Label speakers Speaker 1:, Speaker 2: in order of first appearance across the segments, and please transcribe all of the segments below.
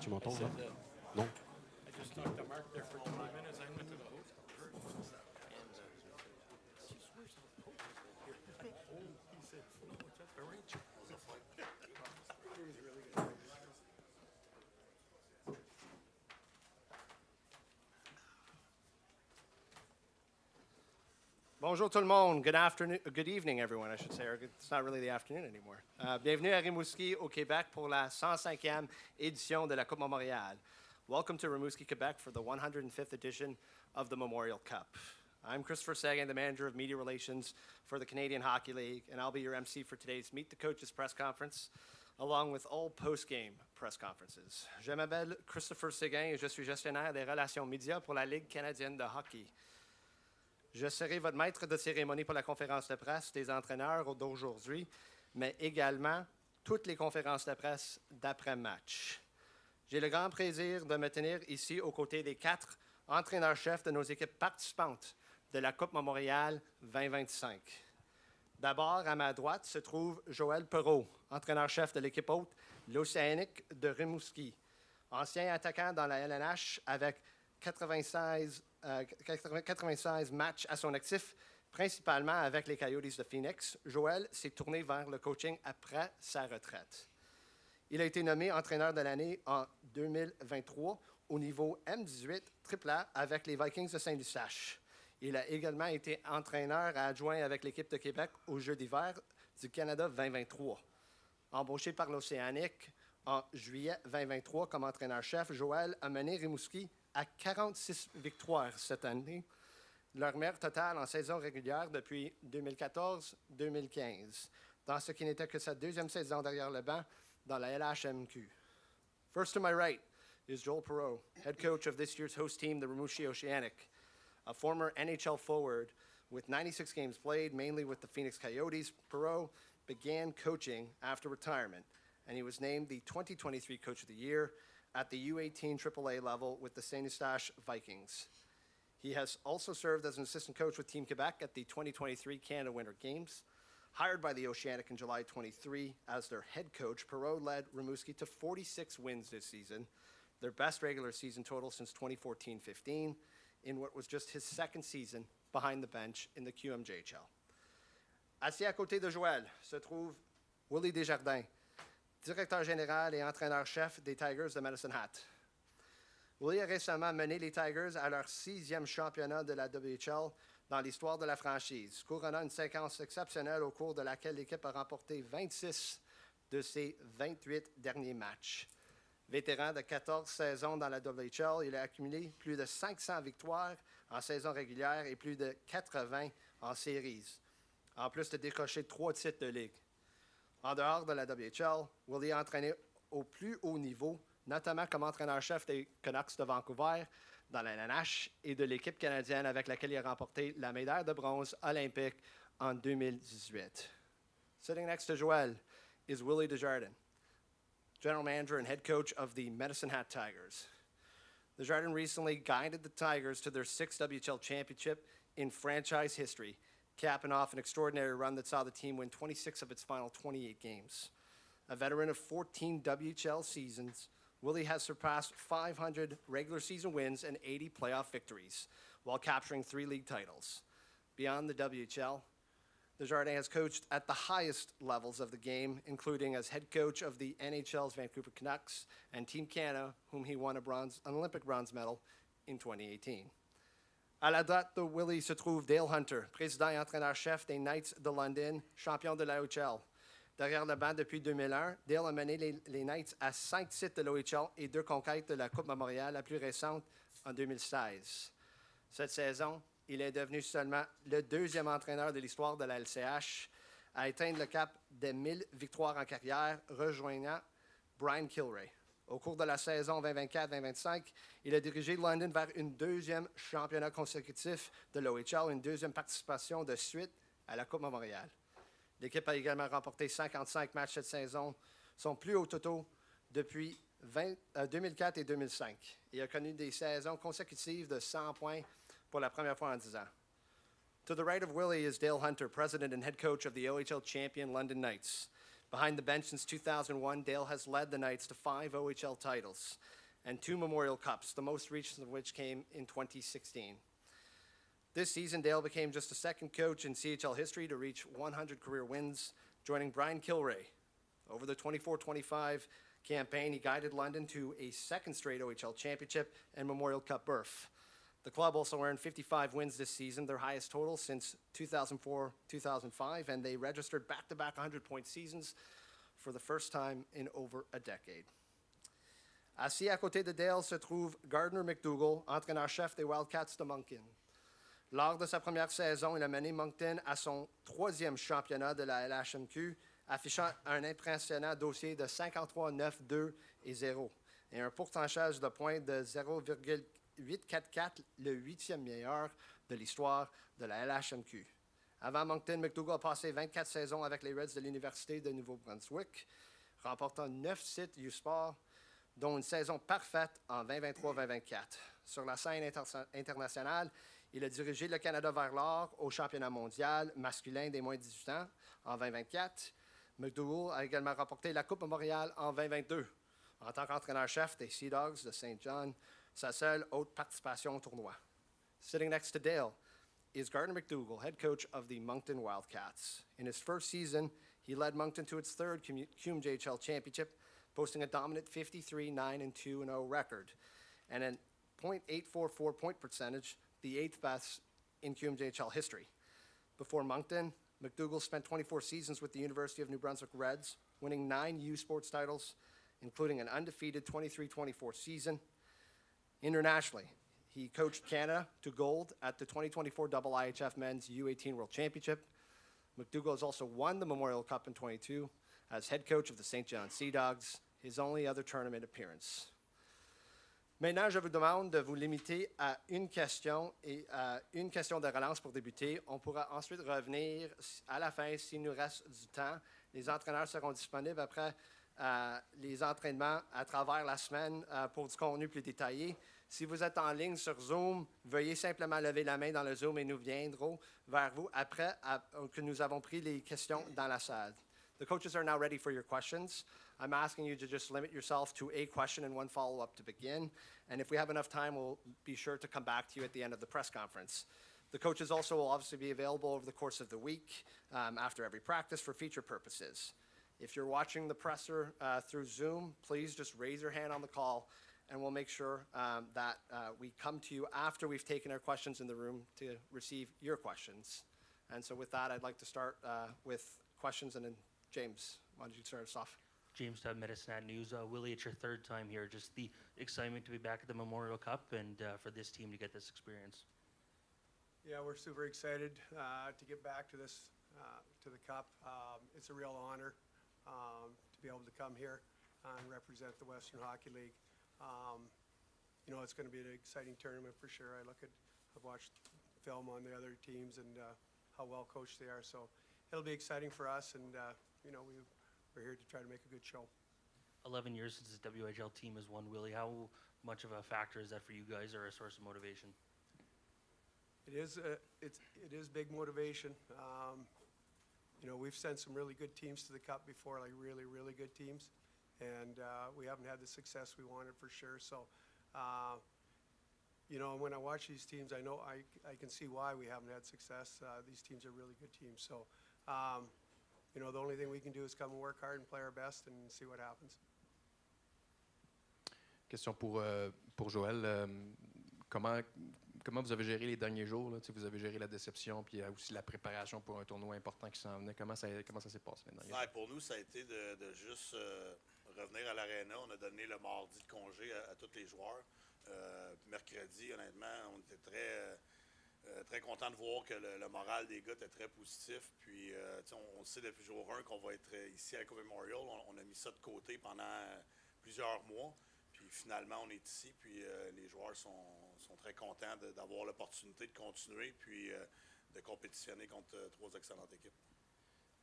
Speaker 1: Tu m'entends là? Non?
Speaker 2: I just talked to Mark there for 20 minutes. I went to the hotel and geez, where's the hotel here? Oh, he said, no, it's at the Rachel. It's like, it was really good.
Speaker 3: Bonjour tout le monde. Good afternoon, good evening, everyone, I should say. Or it's not really the afternoon anymore. Bienvenue à Rimouski, au Québec, pour la 105e édition de la Coupe Memorial. Welcome to Rimouski, Quebec, for the 105th edition of the Memorial Cup. I'm Christopher Sagan, the Manager of Media Relations for the Canadian Hockey League, and I'll be your MC for today's Meet the Coaches press conference, along with all post-game press conferences. Je m'appelle Christopher Séguin et je suis gestionnaire des relations médias pour la Ligue canadienne de hockey. Je serai votre maître de cérémonie pour la conférence de presse des entraîneurs d'aujourd'hui, mais également toutes les conférences de presse d'après-match. J'ai le grand plaisir de me tenir ici aux côtés des 4 entraîneurs-chefs de nos équipes participantes de la Coupe Memorial 2025. D'abord, à ma droite se trouve Joël Perreault, entraîneur-chef de l'équipe haute, l'Océanique de Rimouski, ancien attaquant dans la LNH avec 96 matchs à son actif, principalement avec les Coyotes de Phoenix. Joël s'est tourné vers le coaching après sa retraite. Il a été nommé entraîneur de l'année en 2023 au niveau M18 AAA avec les Vikings de Saint-Eustache. Il a également été entraîneur adjoint avec l'équipe de Québec aux Jeux d'hiver du Canada 2023. Embauché par l'Océanique en juillet 2023 comme entraîneur-chef, Joël a mené Rimouski à 46 victoires cette année, leur meilleur total en saison régulière depuis 2014-2015, dans ce qui n'était que sa deuxième saison derrière le banc dans la LHMQ. First to my right is Joel Perreault, head coach of this year's host team, the Rimouski Oceanic, a former NHL forward with 96 games played, mainly with the Phoenix Coyotes. Perreault began coaching after retirement, and he was named the 2023 Coach of the Year at the U18 AAA level with the Saint-Eustache Vikings. He has also served as an assistant coach with Team Quebec at the 2023 Canada Winter Games. Hired by the Oceanic in July 23 as their head coach, Perreault led Rimouski to 46 wins this season, their best regular season total since 2014-15, in what was just his second season behind the bench in the QMJHL. Assis à côté de Joël se trouve Willie Desjardins, directeur général et entraîneur-chef des Tigers de Medicine Hat. Willie a récemment mené les Tigers à leur 6e championnat de la WHL dans l'histoire de la franchise, couronnant une séquence exceptionnelle au cours de laquelle l'équipe a remporté 26 de ses 28 derniers matchs. Vétéran de 14 saisons dans la WHL, il a accumulé plus de 500 victoires en saison régulière et plus de 80 en séries, en plus de décrocher 3 titres de ligue. En dehors de la WHL, Willie a entraîné au plus haut niveau, notamment comme entraîneur-chef des Canucks de Vancouver, dans la LNH et de l'équipe canadienne avec laquelle il a remporté la médaille de bronze olympique en 2018. Sitting next to Joël is Willie Desjardins, general manager and head coach of the Medicine Hat Tigers. Desjardins recently guided the Tigers to their 6th WHL championship in franchise history, capping off an extraordinary run that saw the team win 26 of its final 28 games. A veteran of 14 WHL seasons, Willie has surpassed 500 regular season wins and 80 playoff victories, while capturing 3 league titles. Beyond the WHL, Desjardins has coached at the highest levels of the game, including as head coach of the NHL's Vancouver Canucks and Team Canada, whom he won an Olympic bronze medal in 2018. À la droite de Willie se trouve Dale Hunter, président et entraîneur-chef des Knights de London, champion de l'OHL. Derrière le banc depuis 2001, Dale a mené les Knights à 5 titres de l'OHL et 2 conquêtes de la Coupe Memorial, la plus récente en 2016. Cette saison, il est devenu seulement le 2e entraîneur de l'histoire de la LCH à atteindre le cap des 1000 victoires en carrière, rejoignant Brian Kilray. Au cours de la saison 2024-2025, il a dirigé London vers une 2e championnat consécutif de l'OHL, une 2e participation de suite à la Coupe Memorial. L'équipe a également remporté 55 matchs cette saison, son plus haut total depuis 2004 et 2005, et a connu des saisons consécutives de 100 points pour la première fois en 10 ans. To the right of Willie is Dale Hunter, president and head coach of the OHL champion London Knights. Behind the bench since 2001, Dale has led the Knights to 5 OHL titles and 2 Memorial Cups, the most recent of which came in 2016. This season, Dale became just the second coach in CHL history to reach 100 career wins, joining Brian Kilray. Over the 24-25 campaign, he guided London to a second straight OHL championship and Memorial Cup berth. The club also earned 55 wins this season, their highest total since 2004-2005, and they registered back-to-back 100-point seasons for the first time in over a decade. Assis à côté de Dale se trouve Gardner McDougall, entraîneur-chef des Wildcats de Moncton. Lors de sa première saison, il a mené Moncton à son 3e championnat de la LHMQ, affichant un impressionnant dossier de 53, 9, 2 et 0, et un pourcentage de points de 0,844, le 8e meilleur de l'histoire de la LHMQ. Avant Moncton, McDougall a passé 24 saisons avec les Reds de l'Université de Nouveau-Brunswick, remportant 9 sites U-Sport, dont une saison parfaite en 2023-2024. Sur la scène internationale, il a dirigé le Canada vers l'or au championnat mondial masculin des moins de 18 ans en 2024. McDougall a également remporté la Coupe Montréal en 2022 en tant qu'entraîneur-chef des Sea Dogs de Saint John, sa seule autre participation au tournoi. Sitting next to Dale is Gardner McDougall, head coach of the Moncton Wildcats. In his first season, he led Moncton to its third QMJHL championship, posting a dominant 53-9-2-0 record and a .844 point percentage, the 8th best in QMJHL history. Before Moncton, McDougall spent 24 seasons with the University of New Brunswick Reds, winning 9 U Sports titles, including an undefeated 23-24 season. Internationally, he coached Canada to gold at the 2024 IIHF Men's U18 World Championship. McDougall has also won the Memorial Cup in 22 as head coach of the Saint John Sea Dogs, his only other tournament appearance. Maintenant, je vous demande de vous limiter à une question et une question de relance pour débuter. On pourra ensuite revenir à la fin s'il nous reste du temps. Les entraîneurs seront disponibles après les entraînements à travers la semaine pour du contenu plus détaillé. Si vous êtes en ligne sur Zoom, veuillez simplement lever la main dans le Zoom et nous viendrons vers vous après que nous avons pris les questions dans la salle. The coaches are now ready for your questions. I'm asking you to just limit yourself to a question and one follow-up to begin. And if we have enough time, we'll be sure to come back to you at the end of the press conference. The coaches also will obviously be available over the course of the week after every practice for feature purposes. If you're watching the presser through Zoom, please just raise your hand on the call and we'll make sure that we come to you after we've taken our questions in the room to receive your questions. And so with that, I'd like to start with questions, and then James, why don't you start us off?
Speaker 1: James Tubb, Medicine News. Willie, it's your third time here. Just the excitement to be back at the Memorial Cup and for this team to get this experience.
Speaker 4: Yeah, we're super excited to get back to this, to the Cup. It's a real honor to be able to come here and represent the Western Hockey League. You know, it's going to be an exciting tournament for sure. I've watched film on the other teams and how well coached they are. So it'll be exciting for us, and you know, we're here to try to make a good show.
Speaker 1: 11 years since the WHL team has won, Willie. How much of a factor is that for you guys, or a source of motivation?
Speaker 4: It is big motivation. You know, we've sent some really good teams to the Cup before, like really, really good teams, and we haven't had the success we wanted for sure. So, you know, when I watch these teams, I know I can see why we haven't had success. These teams are really good teams. So, you know, the only thing we can do is come and work hard and play our best and see what happens.
Speaker 5: Question pour Joël. Comment vous avez géré les derniers jours? Là? Vous avez géré la déception, puis aussi la préparation pour un tournoi important qui s'en venait. Comment ça s'est passé maintenant?
Speaker 6: Ouais, pour nous, ça a été de juste revenir à l'aréna. On a donné le mardi de congé à tous les joueurs. Mercredi, honnêtement, on était très content de voir que le moral des gars était très positif. Puis, on sait depuis jour 1 qu'on va être ici à la Coupe Memorial. On a mis ça de côté pendant plusieurs mois. Puis finalement, on est ici. Puis les joueurs sont très contents d'avoir l'opportunité de continuer puis de compétitionner contre 3 excellentes équipes.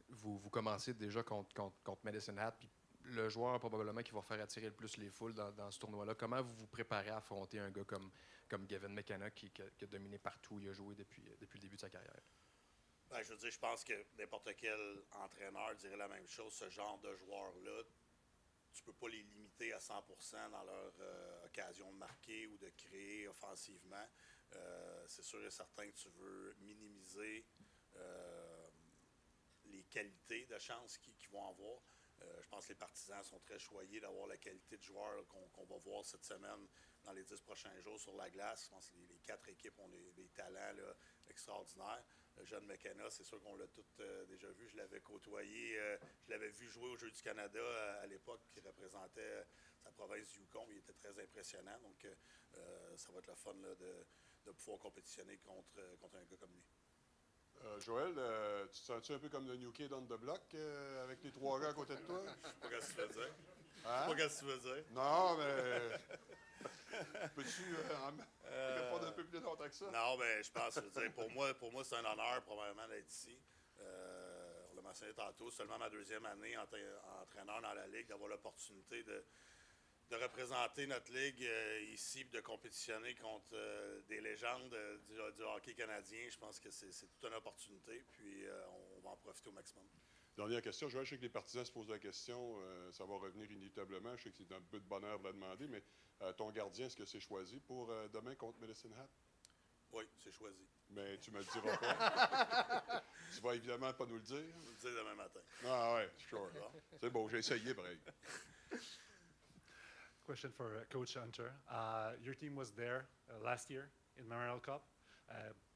Speaker 5: Vous commencez déjà contre Medicine Hat. Puis le joueur probablement qui va faire attirer le plus les foules dans ce tournoi-là. Comment vous vous préparez à affronter un gars comme Gavin McKenna qui a dominé partout où il a joué depuis le début de sa carrière?
Speaker 6: Ben, je veux dire, je pense que n'importe quel entraîneur dirait la même chose. Ce genre de joueurs-là, tu peux pas les limiter à 100% dans leur occasion de marquer ou de créer offensivement. C'est sûr et certain que tu veux minimiser les qualités de chance qu'ils vont avoir. Je pense que les partisans sont très choyés d'avoir la qualité de joueurs qu'on va voir cette semaine dans les 10 prochains jours sur la glace. Je pense que les 4 équipes ont des talents là, extraordinaires. Le jeune McKenna, c'est sûr qu'on l'a tout déjà vu. Je l'avais côtoyé, je l'avais vu jouer aux Jeux du Canada à l'époque, qui représentait sa province du Yukon. Il était très impressionnant. Donc, ça va être le fun là, de pouvoir compétitionner contre un gars comme lui.
Speaker 7: Joël, tu te sens-tu un peu comme le New Kid on the Block avec les 3 gars à côté de toi?
Speaker 6: Je sais pas ce que tu veux dire.
Speaker 7: Hein?
Speaker 6: Je sais pas ce que tu veux dire.
Speaker 7: Non, mais. Peux-tu répondre un peu plus longtemps que ça?
Speaker 6: Non, mais je pense, je veux dire, pour moi c'est un honneur probablement d'être ici. On l'a mentionné tantôt, seulement ma 2e année entraîneur dans la Ligue, d'avoir l'opportunité de représenter notre Ligue ici, de compétitionner contre des légendes du hockey canadien. Je pense que c'est toute une opportunité, puis on va en profiter au maximum.
Speaker 7: Dernière question, Joël, je sais que les partisans se posent la question, ça va revenir inévitablement, je sais que c'est un peu de bonheur de la demander, mais ton gardien, est-ce que c'est choisi pour demain contre Medicine Hat?
Speaker 6: Oui, c'est choisi.
Speaker 7: Mais tu me le diras pas. Tu vas évidemment pas nous le dire.
Speaker 6: Je vais le dire demain matin.
Speaker 7: Ah ouais, sure. C'est bon, j'ai essayé, pareil.
Speaker 8: Question for Coach Hunter. Your team was there last year in Memorial Cup.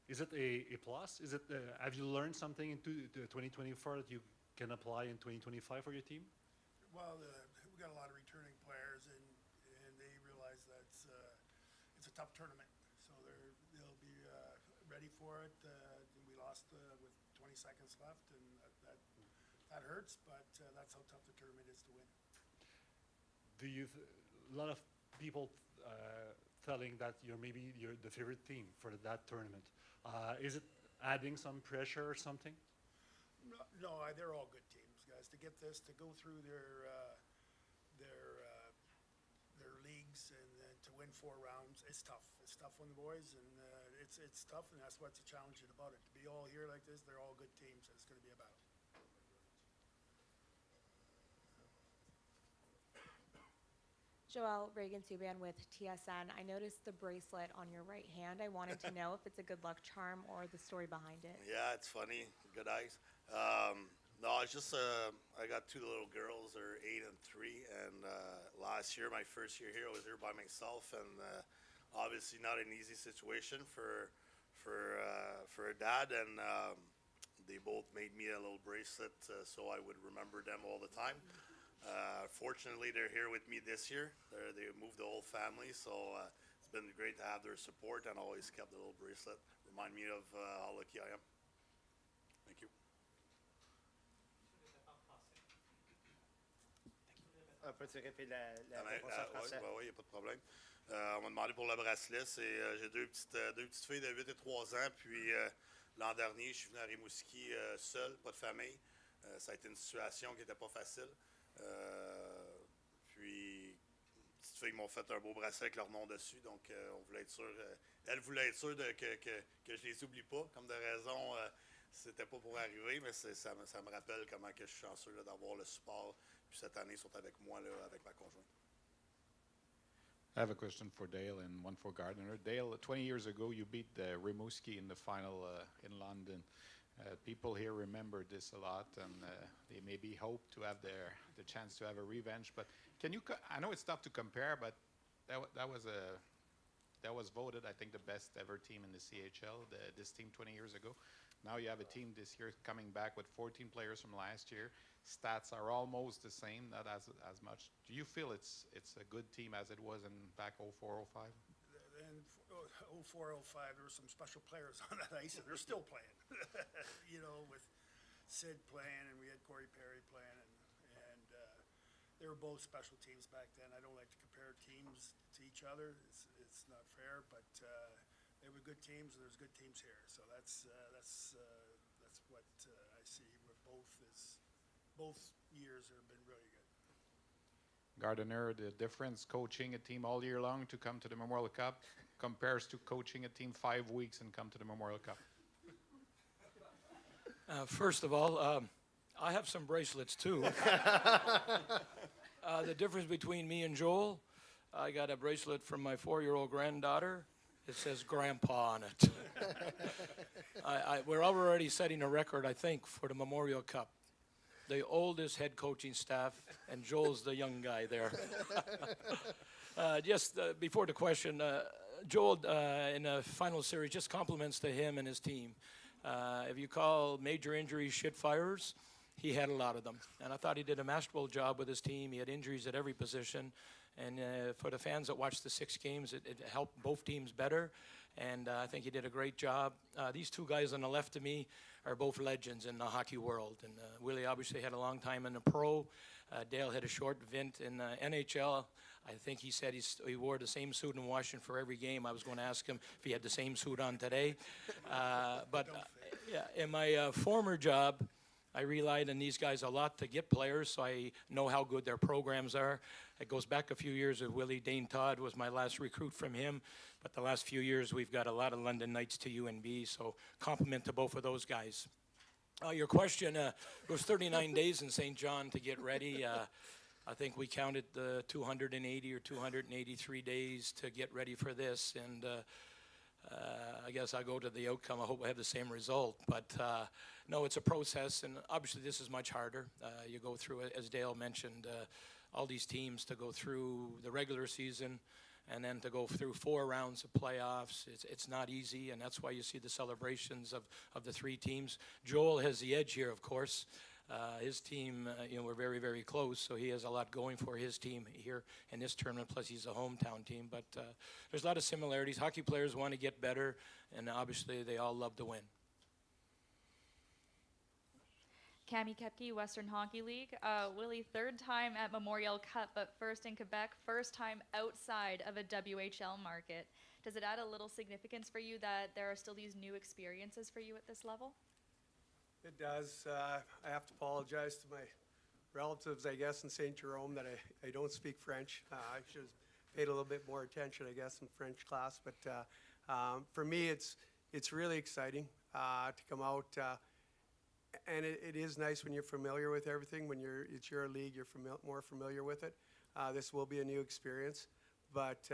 Speaker 8: Is it a plus? Is it have you learned something in 2024 that you can apply in 2025 for your team?
Speaker 2: Well, we got a lot of returning players, and they realize that it's a tough tournament, so they'll be ready for it. We lost with 20 seconds left, and that hurts, but that's how tough the tournament is to win.
Speaker 8: Do you? A lot of people telling that you're the favorite team for that tournament. Is it adding some pressure or something?
Speaker 2: No, they're all good teams, guys. To get this, to go through their leagues and to win 4 rounds, it's tough. It's tough on the boys, and it's tough, and that's what's challenging about it. To be all here like this, they're all good teams, and it's going to be a battle.
Speaker 9: Joelle Reagan-Subban with TSN. I noticed the bracelet on your right hand. I wanted to know if it's a good luck charm or the story behind it.
Speaker 6: Yeah, it's funny. Good eyes. No, it's just I got 2 little girls. They're 8 and 3. And last year, my first year here, I was here by myself, and obviously not an easy situation for a dad. And they both made me a little bracelet so I would remember them all the time. Fortunately, they're here with me this year. They moved the whole family, so it's been great to have their support, and always kept the little bracelet. Remind me of how lucky I am. Thank you.
Speaker 3: Peux-tu répéter la
Speaker 6: Ouais,
Speaker 3: réponse en français?
Speaker 6: il n'y a pas de problème. On m'a demandé pour le bracelet. J'ai deux petites filles de 8 et 3 ans. Puis l'an dernier, je suis venu à Rimouski seul, pas de famille. Ça a été une situation qui n'était pas facile. Puis, les petites filles m'ont fait un beau bracelet avec leur nom dessus. Donc, on voulait être sûr. Elles voulaient être sûres que je les oublie pas. Comme de raison, c'était pas pour arriver, mais ça me rappelle comment que je suis chanceux là, d'avoir le support. Puis cette année, ils sont avec moi, là, avec ma conjointe.
Speaker 10: I have a question for Dale and one for Gardner. Dale, 20 years ago, you beat Rimouski in the final in London. People here remember this a lot, and they maybe hope to have the chance to have a revenge. But can you? I know it's tough to compare, but that was voted, I think, the best ever team in the CHL. This team 20 years ago. Now you have a team this year coming back with 14 players from last year. Stats are almost the same, not as much. Do you feel it's a good team as it was in back 04, 05?
Speaker 2: In 04, 05, there were some special players on that ice, and they're still playing. You know, with Sid playing, and we had Corey Perry playing, and they were both special teams back then. I don't like to compare teams to each other. It's not fair, but they were good teams, and there's good teams here. So that's what I see with both years have been really good.
Speaker 10: Gardner, the difference coaching a team all year long to come to the Memorial Cup compares to coaching a team 5 weeks and come to the Memorial Cup.
Speaker 2: First of all, I have some bracelets too. The difference between me and Joel, I got a bracelet from my 4-year-old granddaughter. It says Grandpa on it. We're already setting a record, I think, for the Memorial Cup. The oldest head coaching staff, and Joel's the young guy there. Just before the question, Joel, in the final series, just compliments to him and his team. If you call major injuries shit fires, he had a lot of them. And I thought he did a masterful job with his team. He had injuries at every position. And for the fans that watched the 6 games, it helped both teams better. And I think he did a great job. These 2 guys on the left of me are both legends in the hockey world. And Willie obviously had a long time in the pro. Dale had a short stint in the NHL. I think he said he wore the same suit in Washington for every game. I was going to ask him if he had the same suit on today. Yeah, in my former job, I relied on these guys a lot to get players, so I know how good their programs are. It goes back a few years with Willie. Dane Todd was my last recruit from him. But the last few years, we've got a lot of London Knights to UNB, so compliment to both of those guys. Your question, it was 39 days in St. John to get ready. I think we counted the 280 or 283 days to get ready for this, and I guess I'll go to the outcome. I hope I have the same result, but no, it's a process, and obviously this is much harder. You go through, as Dale mentioned, all these teams to go through the regular season and then to go through 4 rounds of playoffs. It's not easy, and that's why you see the celebrations of the 3 teams. Joel has the edge here, of course. His team, we're very, very close, so he has a lot going for his team here in this tournament, plus he's a hometown team. But there's a lot of similarities. Hockey players want to get better, and obviously they all love to win.
Speaker 11: Cami Kepke, Western Hockey League. Willie, 3rd time at Memorial Cup, but first in Quebec, first time outside of a WHL market. Does it add a little significance for you that there are still these new experiences for you at this level?
Speaker 4: It does. I have to apologize to my relatives, I guess, in St. Jerome that I don't speak French. I should have paid a little bit more attention, I guess, in French class. But for me, it's really exciting to come out. And it is nice when you're familiar with everything. When it's your league, you're more familiar with it. This will be a new experience, but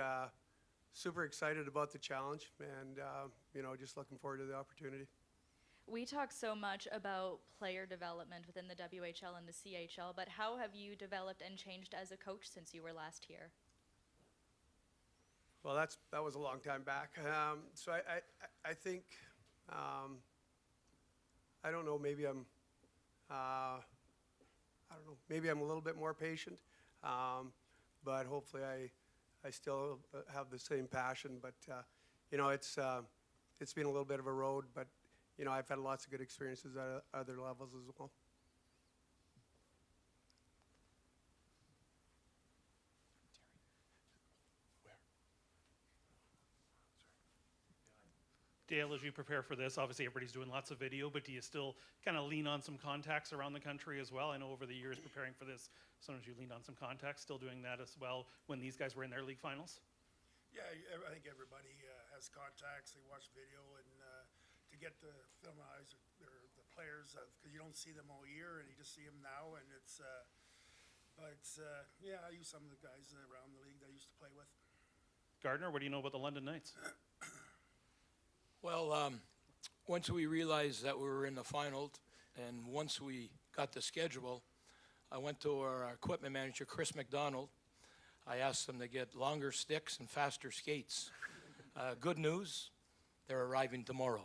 Speaker 4: super excited about the challenge, and just looking forward to the opportunity.
Speaker 11: We talk so much about player development within the WHL and the CHL, but how have you developed and changed as a coach since you were last here?
Speaker 4: Well, that was a long time back. So I think. I don't know, maybe I'm maybe I'm a little bit more patient, but hopefully I still have the same passion. But it's been a little bit of a road, but I've had lots of good experiences at other levels as well.
Speaker 12: Dale, as you prepare for this, obviously everybody's doing lots of video, but do you still kind of lean on some contacts around the country as well? I know over the years preparing for this, sometimes you leaned on some contacts, still doing that as well when these guys were in their league finals?
Speaker 13: Yeah, I think everybody has contacts. They watch video, and to get the filmize the players, because you don't see them all year, and you just see them now, and yeah, I use some of the guys around the league that I used to play with.
Speaker 12: Gardner, what do you know about the London Knights?
Speaker 2: Well, once we realized that we were in the final, and once we got the schedule, I went to our equipment manager, Chris McDonald. I asked him to get longer sticks and faster skates. Good news, they're arriving tomorrow.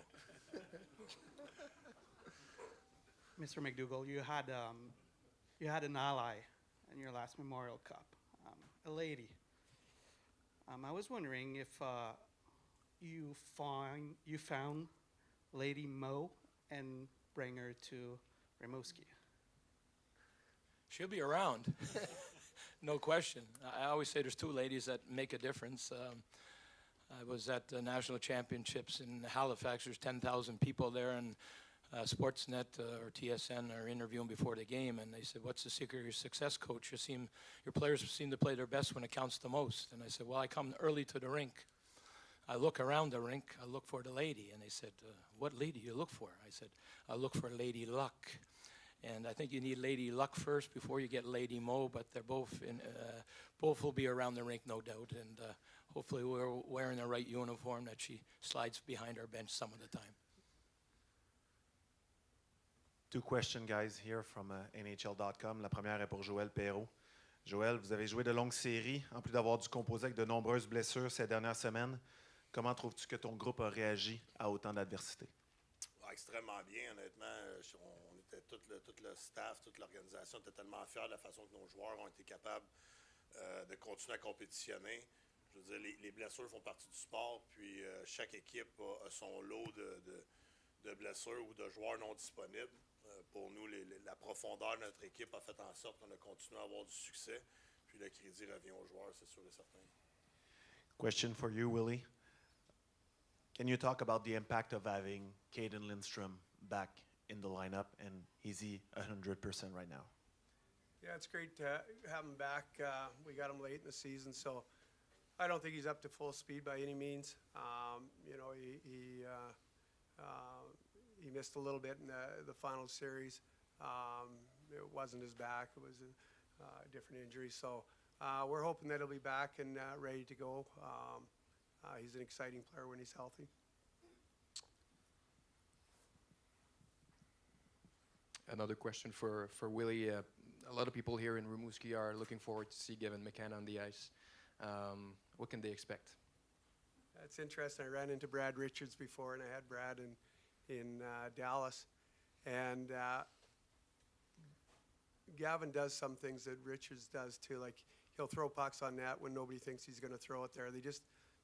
Speaker 14: Mr. McDougall, you had an ally in your last Memorial Cup, a lady. I was wondering if you found Lady Mo and bring her to Rimouski.
Speaker 2: She'll be around, no question. I always say there's 2 ladies that make a difference. I was at the National Championships in Halifax. There's 10,000 people there, and Sportsnet or TSN are interviewing before the game, and they said, "What's the secret of your success, coach? Your players seem to play their best when it counts the most." And I said, "Well, I come early to the rink.
Speaker 15: I look around the rink, I look for the lady, and they said, what lady you look for? I said, I look for Lady Luck. And I think you need Lady Luck first before you get Lady Mo, but they're both will be around the rink, no doubt. And hopefully we're wearing the right uniform that she slides behind our bench some of the time.
Speaker 16: Two questions, guys, here from NHL.com. La première est pour Joël Perreault. Joël, vous avez joué de longues séries, en plus d'avoir dû composer avec de nombreuses blessures ces dernières semaines. Comment trouves-tu que ton groupe a réagi à autant d'adversité?
Speaker 6: Extrêmement bien, honnêtement. On était tout le staff, toute l'organisation était tellement fiers de la façon que nos joueurs ont été capables de continuer à compétitionner. Je veux dire, les blessures font partie du sport, puis chaque équipe a son lot de blessures ou de joueurs non disponibles. Pour nous, la profondeur de notre équipe a fait en sorte qu'on a continué à avoir du succès, puis le crédit revient aux joueurs, c'est sûr et certain.
Speaker 16: Question for you, Willie. Can you talk about the impact of having Caden Lindstrom back in the lineup, and is he 100% right now?
Speaker 4: Yeah, it's great to have him back. We got him late in the season, so I don't think he's up to full speed by any means. You know, he missed a little bit in the final series. It wasn't his back; it was a different injury. So we're hoping that he'll be back and ready to go. He's an exciting player when he's healthy.
Speaker 5: Another question for Willie. A lot of people here in Rimouski are looking forward to see Gavin McCann on the ice. What can they expect?
Speaker 4: It's interesting. I ran into Brad Richards before, and I had Brad in Dallas. And Gavin does some things that Richards does too. Like he'll throw pucks on net when nobody thinks he's going to throw it there.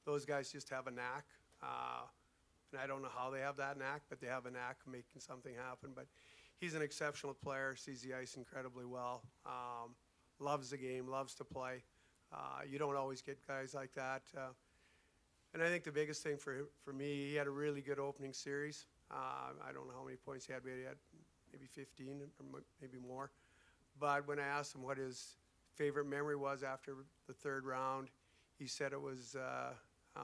Speaker 4: Those guys just have a knack. And I don't know how they have that knack, but they have a knack of making something happen. But he's an exceptional player, sees the ice incredibly well, loves the game, loves to play. You don't always get guys like that. And I think the biggest thing for me, he had a really good opening series. I don't know how many points he had, but he had maybe 15 or maybe more. But when I asked him what his favorite memory was after the third round, he said it was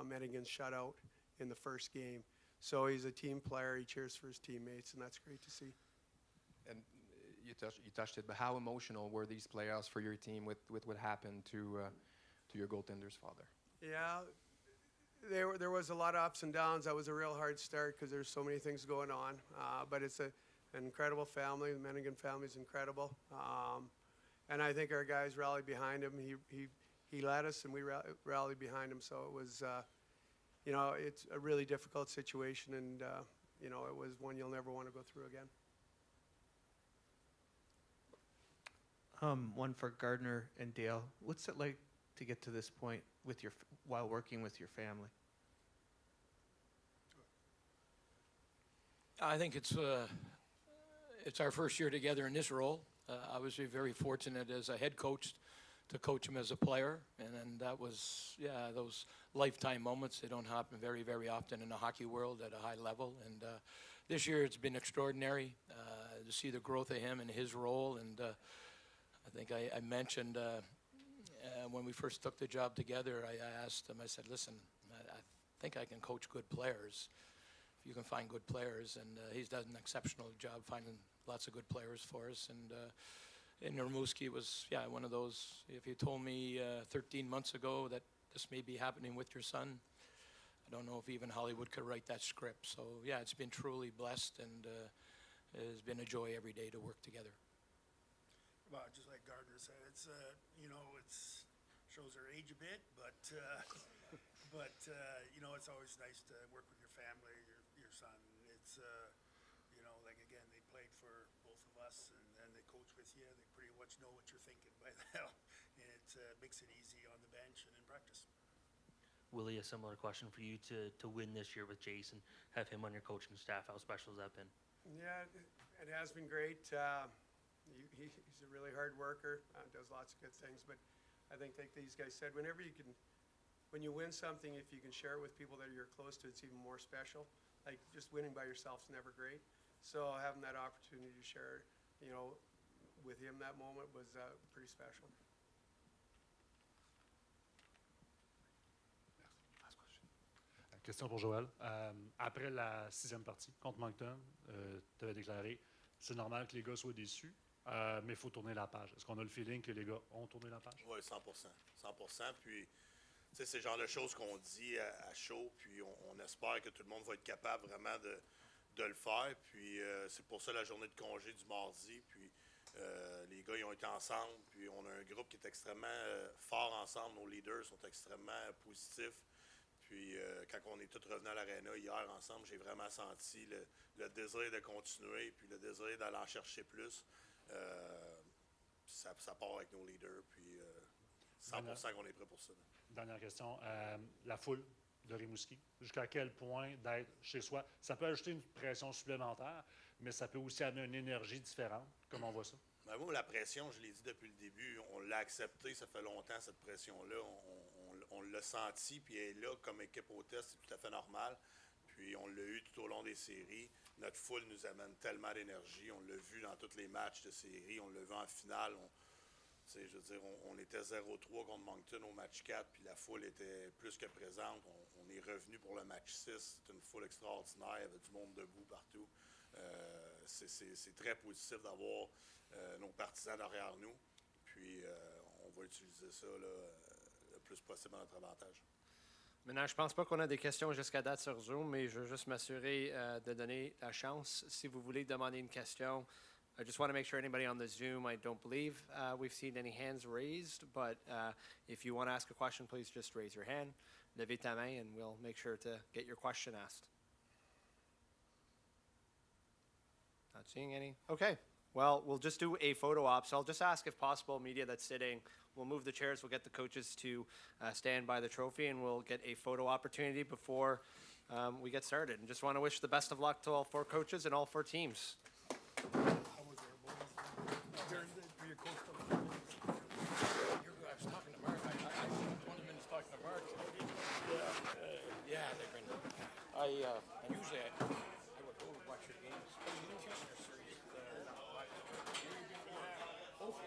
Speaker 4: Menigan's shutout in the first game. So he's a team player. He cheers for his teammates, and that's great to see.
Speaker 5: And you touched it, but how emotional were these playoffs for your team with what happened to your goaltender's father?
Speaker 4: Yeah, there was a lot of ups and downs. That was a real hard start because there's so many things going on. But it's an incredible family. The Menigan family is incredible. And I think our guys rallied behind him. He led us, and we rallied behind him. So it was, you know, it's a really difficult situation, and, you know, it was one you'll never want to go through again.
Speaker 17: One for Gardner and Dale. What's it like to get to this point with while working with your family?
Speaker 15: I think it's our first year together in this role. Obviously very fortunate as a head coach to coach him as a player. And then that was, yeah, those lifetime moments. They don't happen very, very often in the hockey world at a high level. And this year it's been extraordinary to see the growth of him and his role. And I think I mentioned when we first took the job together, I asked him, I said, listen, I think I can coach good players. If you can find good players. And he's done an exceptional job finding lots of good players for us. And in Rimouski was, yeah, one of those, if you told me 13 months ago that this may be happening with your son, I don't know if even Hollywood could write that script. So, yeah, it's been truly blessed, and it's been a joy every day to work together.
Speaker 13: Well, just like Gardner said, it's, you know, it's shows their age a bit, but you know, it's always nice to work with your family, your son. It's, you know, like, again, they played for both of us, and they coach with you. They pretty much know what you're thinking by now, and it makes it easy on the bench and in practice.
Speaker 1: Willie, a similar question for you to win this year with Jason, have him on your coaching staff. How special has that been?
Speaker 4: Yeah, it has been great. He's a really hard worker, does lots of good things. But I think, like these guys said, when you win something, if you can share it with people that you're close to, it's even more special. Like just winning by yourself is never great. So having that opportunity to share, you know, with him that moment was pretty special.
Speaker 5: Last question.
Speaker 8: Question pour Joël. Après la 6e partie contre Moncton, tu avais déclaré c'est normal que les gars soient déçus, mais il faut tourner la page. Est-ce qu'on a le feeling que les gars ont tourné la page?
Speaker 6: Oui, 100%. 100%. Puis, tu sais, c'est le genre de choses qu'on dit à chaud, puis on espère que tout le monde va être capable vraiment de le faire. Puis, c'est pour ça la journée de congé du mardi. Puis, les gars, ils ont été ensemble. Puis, on a un groupe qui est extrêmement fort ensemble. Nos leaders sont extrêmement positifs. Puis, quand on est tous revenus à l'aréna hier ensemble, j'ai vraiment senti le désir de continuer, puis le désir d'aller en chercher plus. Ça part avec nos leaders, puis 100% qu'on est prêt pour ça.
Speaker 8: Dernière question. La foule de Rimouski, jusqu'à quel point d'être chez soi, ça peut ajouter une pression supplémentaire, mais ça peut aussi amener une énergie différente. Comment on voit ça?
Speaker 6: Ben moi, la pression, je l'ai dit depuis le début, on l'a accepté, ça fait longtemps, cette pression-là. On l'a senti, puis elle est là comme équipe au test, c'est tout à fait normal. Puis on l'a eu tout au long des séries. Notre foule nous amène tellement d'énergie. On l'a vu dans tous les matchs de série. On l'a vu en finale. Je veux dire, on était 0-3 contre Moncton au match 4, puis la foule était plus que présente. On est revenu pour le match 6. C'est une foule extraordinaire. Il y avait du monde debout partout. C'est très positif d'avoir nos partisans derrière nous. Puis on va utiliser ça là, le plus possible à notre avantage.
Speaker 3: Maintenant, je ne pense pas qu'on a des questions jusqu'à date sur Zoom, mais je veux juste m'assurer de donner la chance. Si vous voulez demander une question, I just want to make sure anybody on the Zoom, I don't believe we've seen any hands raised, but if you want to ask a question, please just raise your hand, levez ta main, and we'll make sure to get your question asked. Not seeing any. Okay. Well, we'll just do a photo op. So I'll just ask if possible, media that's sitting, we'll move the chairs, we'll get the coaches to stand by the trophy, and we'll get a photo opportunity before we get started. And just want to wish the best of luck to all 4 coaches and all 4 teams.
Speaker 13: How was there, boys? During your coach I was talking to Mark. I spent 20 minutes talking to Mark. Yeah, they've been. Usually I would go watch your games. Series. Both